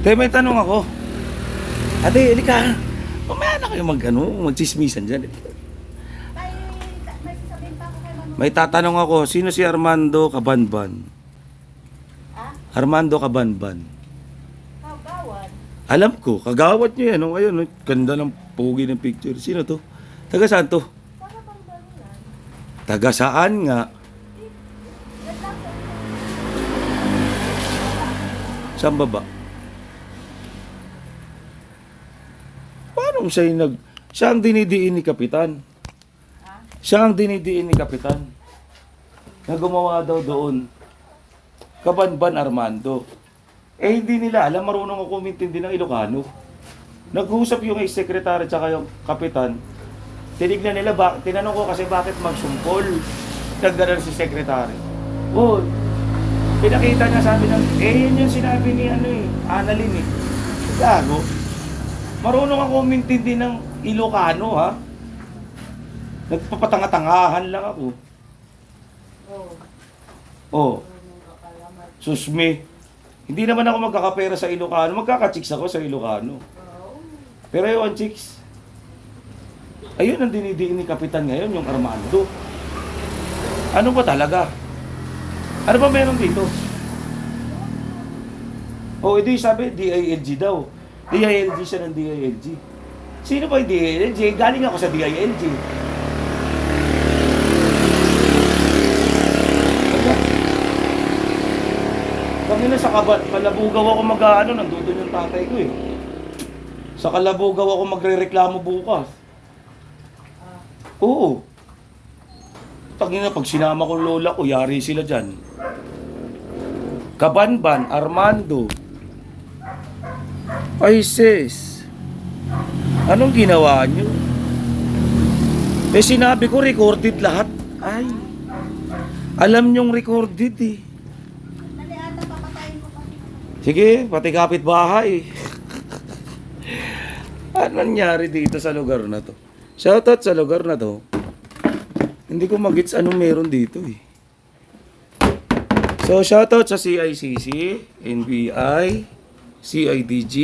Te, may tanong ako. Ate, halika. Mamaya na kayo magchismisan dyan. May sasabihin pa ako kay Manu. May tatanong ako, sino si Armando Cabanban? Ha? Armando Cabanban. Kagawan. Alam ko, kagawat niyo yan. Oh. Ayun, oh. Ganda ng pogi ng picture. Sino to? Taga saan to? Para bang yan? Taga saan nga? Yan lang sa Saan baba? Paano siya yung siya ang dinidiin ni Kapitan? Ha? Siya ang dinidiin ni Kapitan. Na gumawa daw doon. Cabanban Armando. Eh hindi nila alam, marunong ako umintindi ng Ilocano. Nag-uusap yung ex-secretary tsaka yung Kapitan. Tinignan nila, tinanong ko kasi bakit magsumpol. Nagdaran si secretary. Oh, pinakita niya sabi ng, yun yung sinabi ni Annalyn eh. Gago. Marunong ako umintindi ng Ilocano ha. Nagpapatanga-tangahan lang ako. Oh. Susmi. Hindi naman ako magkakapera sa Ilocano. Magkaka-chicks ako sa Ilocano. Pero yung chicks, ayun ang dinidiin ni Kapitan ngayon, yung Armando. Ano ba talaga? Ano ba meron dito? Oh, edi sabi, DILG daw. DILG siya ng DILG. Sino ba yung DILG? Galing ako sa DILG. Kami na sa Kalabugaw ako nandun yung tatay ko eh. Sa Kalabugaw ako magrereklamo bukas. Oo. Tangina, pag sinama ko lola ko, yari sila dyan. Cabanban, Armando. Ay sis, anong ginawa nyo? Eh sinabi ko recorded lahat. Ay, alam nyong recorded eh. Dali ata papatayin mo kami. Sige, pati kapitbahay. Ano nangyari dito sa lugar na to? Shoutout sa lugar na to. Hindi ko magits anong meron dito eh. So shoutout sa CICC, NBI, CIDG.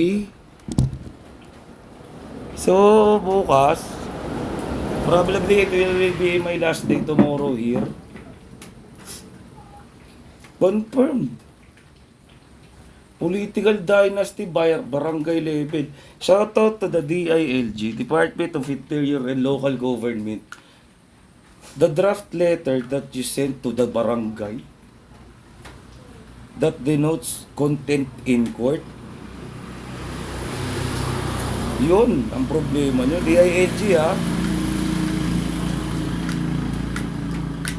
So bukas, probably it will be my last day tomorrow here. Confirmed. Political Dynasty Barangay level. Shoutout to the DILG, Department of Interior and Local Government. The draft letter that you sent to the barangay that denotes contempt in court. Yun ang problema nyo. DILG ha.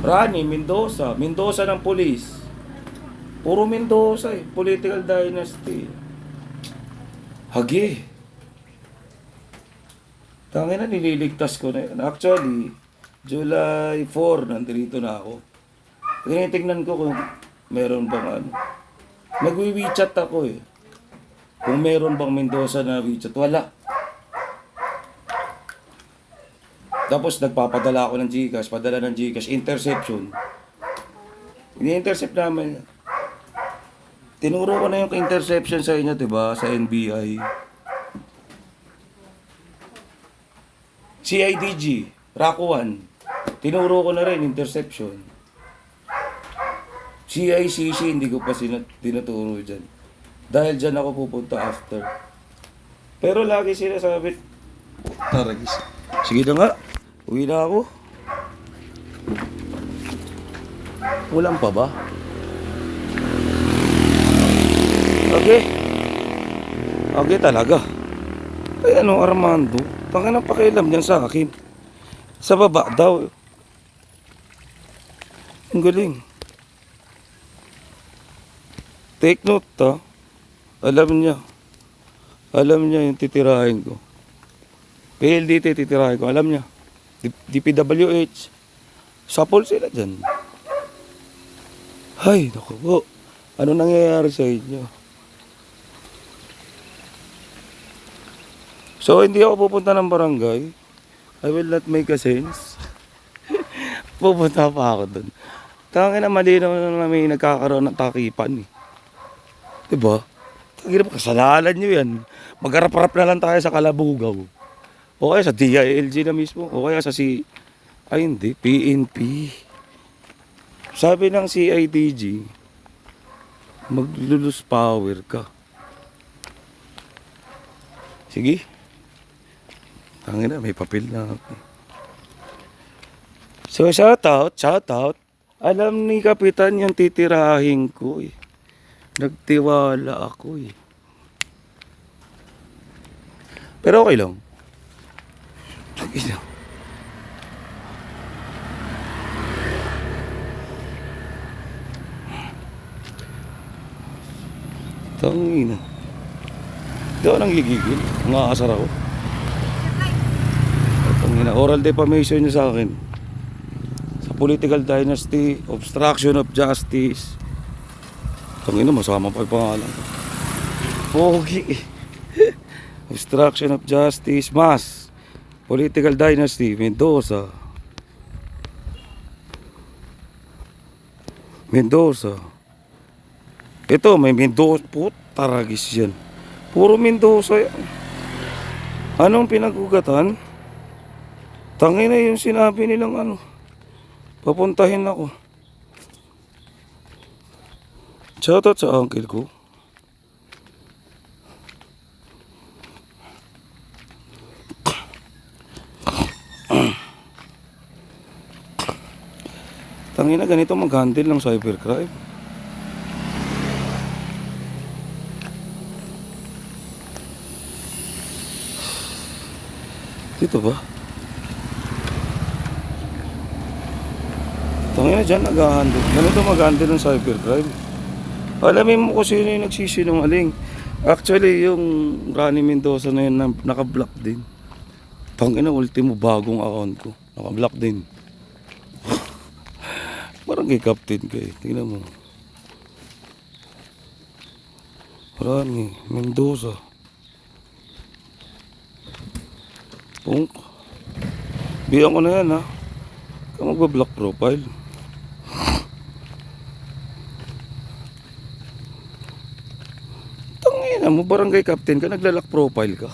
Rani, Mendoza. Mendoza ng police. Puro Mendoza eh. Political dynasty. Hagi. Tangina, nililigtas ko na yun. Actually, July 4, nandito na ako. Tinitingnan ko kung meron bang Nagwi-WeChat ako eh. Kung meron bang Mendoza na WeChat. Wala. Tapos nagpapadala ako ng GCash. Padala ng GCash. Interception. Ini-intercept namin. Tinuro ko na yung interception sa inyo, diba? Sa NBI. CIDG. RACO 1. Tinuro ko na rin, interception. CICC, hindi ko pa tinuturo dyan. Dahil dyan ako pupunta after. Pero lagi sila sabi, taragis. Sige na nga, uwi na ako. Ulang pa ba? Okay. Okay talaga. Ay ano, Armando? Tanga ng pakialam niyan sa akin. Sa baba daw. Ang galing. Take note ta. Alam niya. Alam niya yung titirahin ko. PLDT titirahin ko. Alam niya. DPWH. Sapol sila dyan. Ay, naku po. Ano nangyayari sa inyo? So, hindi ako pupunta ng barangay. I will not make a sense. Pupunta pa ako dun. Tangin na malinaw na may nagkakaroon ng takipan eh. Diba? Tangina mo, kasalanan nyo yan. Magharap-harap na lang tayo sa Kalabugaw. O kaya sa DILG na mismo. O kaya sa ay hindi, PNP. Sabi ng CIDG, maglulus power ka. Sige. Tangina, may papel na ako. So, shout out. Alam ni Kapitan yung titirahin ko eh. Nagtiwala ako eh. Pero okay lang. Okay lang. Tangina. Hindi ako nang gigigil. Nangaasar ako. Tangina. Oral defamation niya sa akin. Sa political dynasty, obstruction of justice. Tangina, masama pa yung pangalan ko. Pogi. Obstruction of justice, mass. Political dynasty, Mendoza. Ito, may Mendoza. Taragis yan. Puro Mendoza yan. Anong pinagugatan? Tangina yung sinabi nilang ano. Papuntahin ako. Shoutout sa uncle ko. Tangina, ganito mag-handle ng cybercrime. Dito ba? Tangina, dyan nag-handle. Ganito mag-handle ng cybercrime. Alamin mo kung sino yung nagsisinungaling. Actually, yung Rani Mendoza na yun, naka-block din. Tangina, ultimo bagong account ko. Naka-block din. Parang kay Captain kayo. Tingnan mo. Rani Mendoza. Punk. Biyan ko na yan ha. Ka magba-block profile. Tangina mo, barangay captain ka, nagla-lock profile ka.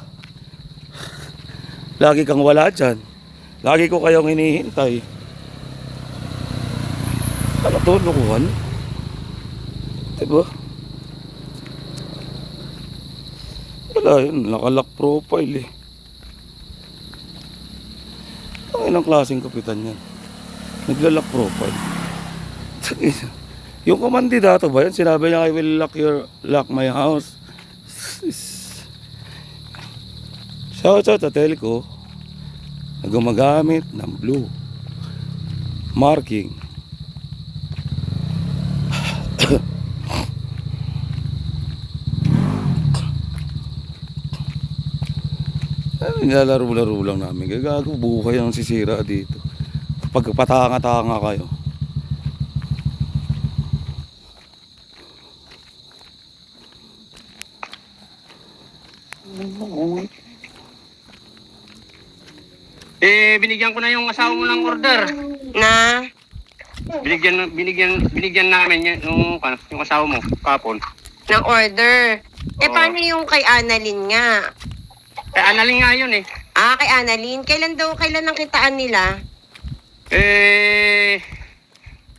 Lagi kang wala dyan. Lagi ko kayong hinihintay. Ano to, lukuhan? Diba? Wala yun, naka-lock profile eh. Ang inang klaseng kapitan yan. Nagla-lock profile. Yung kumandidato ba yan? Sinabi niya, I will lock my house. Shout out sa telco na gumagamit ng blue marking. Nilalaro-laro lang namin. Gagago, buhay ang sisira dito. Pag patanga-tanga kayo. Binigyan ko na yung asawa mo ng order. Na? Binigyan namin yung asawa mo kapon. Ng order. Oo. Paano yung kay Annalyn nga? Analing nga yun eh. Kay Annalyn. Kailan ang kitaan nila?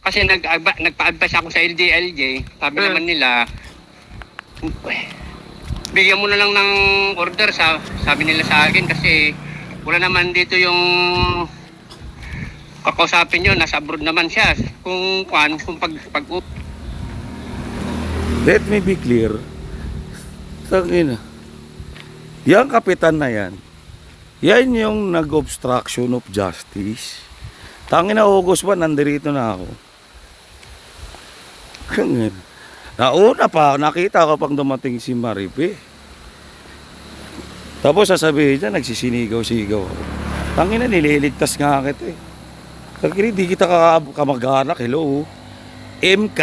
Kasi nagpa-advise ako sa LDLJ. Sabi naman nila, bigyan mo na lang ng order, sabi nila sa akin, kasi wala naman dito yung kakausapin nyo, nasa abroad naman siya. Kung pag Let me be clear. Tangina. Yang kapitan na yan, yan yung nag-obstruction of justice. Tangina, August 1, nandirito na ako. Nauna pa, nakita ko pang dumating si Maripe. Tapos sasabihin niya, nagsisinigaw-sigaw ako. Tangina, nililigtas nga kita eh. Tangina, di kita kamag-anak, hello. MK,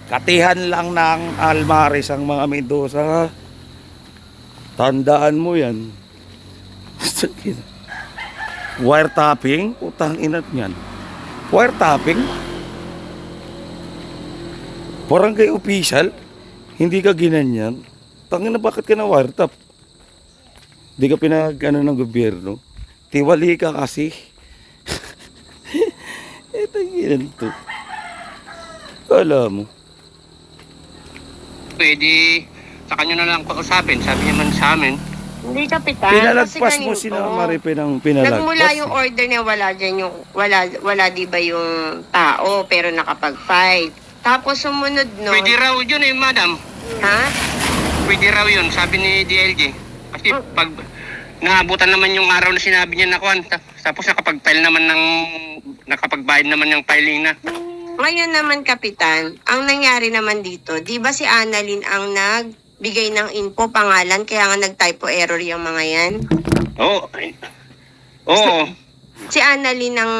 katihan lang ng Almares ang mga Mendoza. Tandaan mo yan. Wiretapping? Putang inat yan. Wiretapping? Barangay official? Hindi ka ginanyan? Tangina, bakit ka na wiretap? Di ka pinag-ano ng gobyerno? Tiwali ka kasi. Tanginan to. Kala mo. Pwede sa kanya na lang kausapin. Sabi niya man sa amin. Hindi, Kapitan. Pinalagpas Kasi mo ganito. sila Maripe ng pinalagpas. Nagmula yung order na wala di ba yung tao pero nakapag-fight. Tapos sumunod nun. Pwede raw yun madam. Ha? Pwede raw yun, sabi ni DLG. Kasi pag naabutan naman yung araw na sinabi niya na kuhan, tapos nakapag-file naman nakapag-bayad naman yung filing na. Ngayon naman, Kapitan, ang nangyari naman dito, di ba si Annalyn ang nagbigay ng info pangalan kaya nga nag-typo error yung mga yan? Oo. Oo. Si Annalyn ang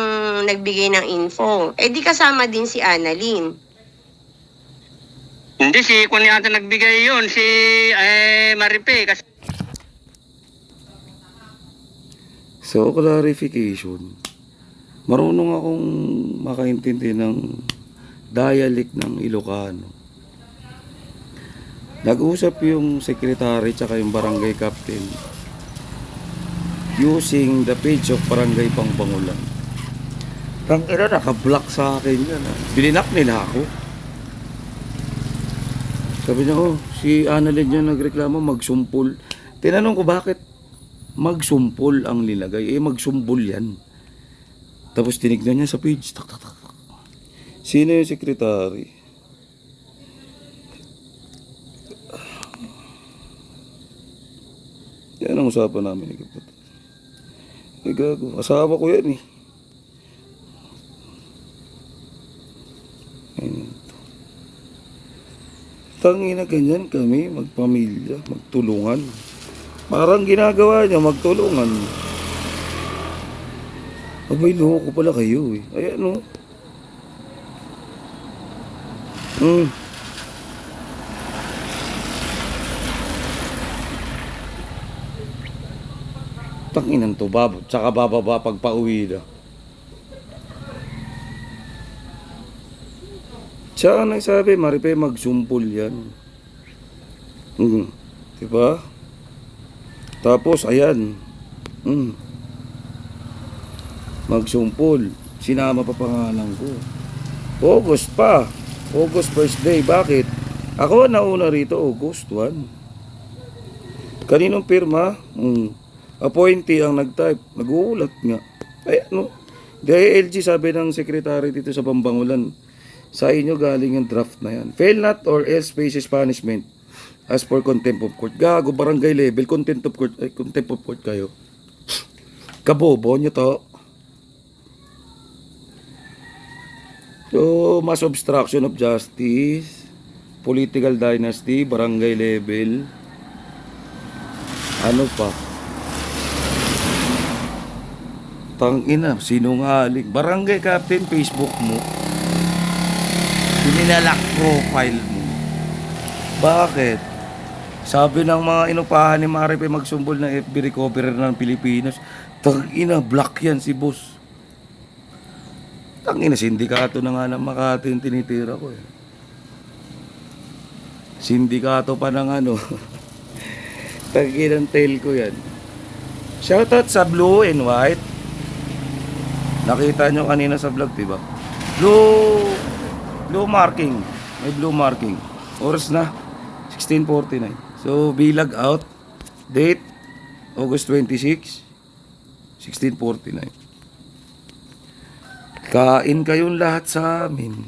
nagbigay ng info. Eh di kasama din si Annalyn. Hindi, si Kung yata nagbigay yun, si Maripe. Kasi So, clarification. Marunong akong makaintindi ng dialect ng Ilocano. Nag-usap yung secretary tsaka yung barangay captain using the page of Barangay Pangbangulan. Tangina, naka-block sa akin yan. Bininak nila ako. Sabi niya, si Annalyn niya nagreklamo, magsumpol. Tinanong ko bakit magsumpol ang linagay. Magsumbol yan. Tapos tinignan niya sa page. Tak, tak, tak. Sino yung sekretary? Yan ang usapan namin ni Kapat. Gago. Asawa ko yan eh. Ayun. Tangina, ganyan kami, magpamilya, magtulungan. Parang ginagawa niya, magtulungan. Abay, loko pala kayo eh. Ayan o. Tanginan to, tsaka bababa pag pauwi na. Siya ang nagsabi, Maripe, magsumpol yan. Diba? Tapos, ayan. Magsumpol. Sinama pa pangalan ko. August pa. August first day. Bakit? Ako nauna rito, August 1. Kaninong pirma? Appointee ang nag-type. Nag-uulat nga. Ay, ano? DILG sabi ng secretary dito sa Pambangulan. Sa inyo galing yung draft na yan. Fail not or else faces punishment as for contempt of court. Gago, barangay level, contempt of court kayo. Kabobo nyo to. So, mass obstruction of justice, political dynasty, barangay level. Ano pa? Tangina, sinungaling. Barangay captain, Facebook mo. Pininalak profile mo. Bakit? Sabi ng mga inupahan ni Maripe magsumbol ng FB recoverer ng Pilipinas. Tangina, black yan si boss. Tangina, sindikato na nga ng Makati yung tinitira ko eh. Sindikato pa ng ano. Tanginang tail ko yan. Shoutout sa blue and white. Nakita nyo kanina sa vlog, diba? Blue marking. May blue marking. Oras na 16:49. So bilag out. Date August 26 16:49. Kain kayong lahat sa amin.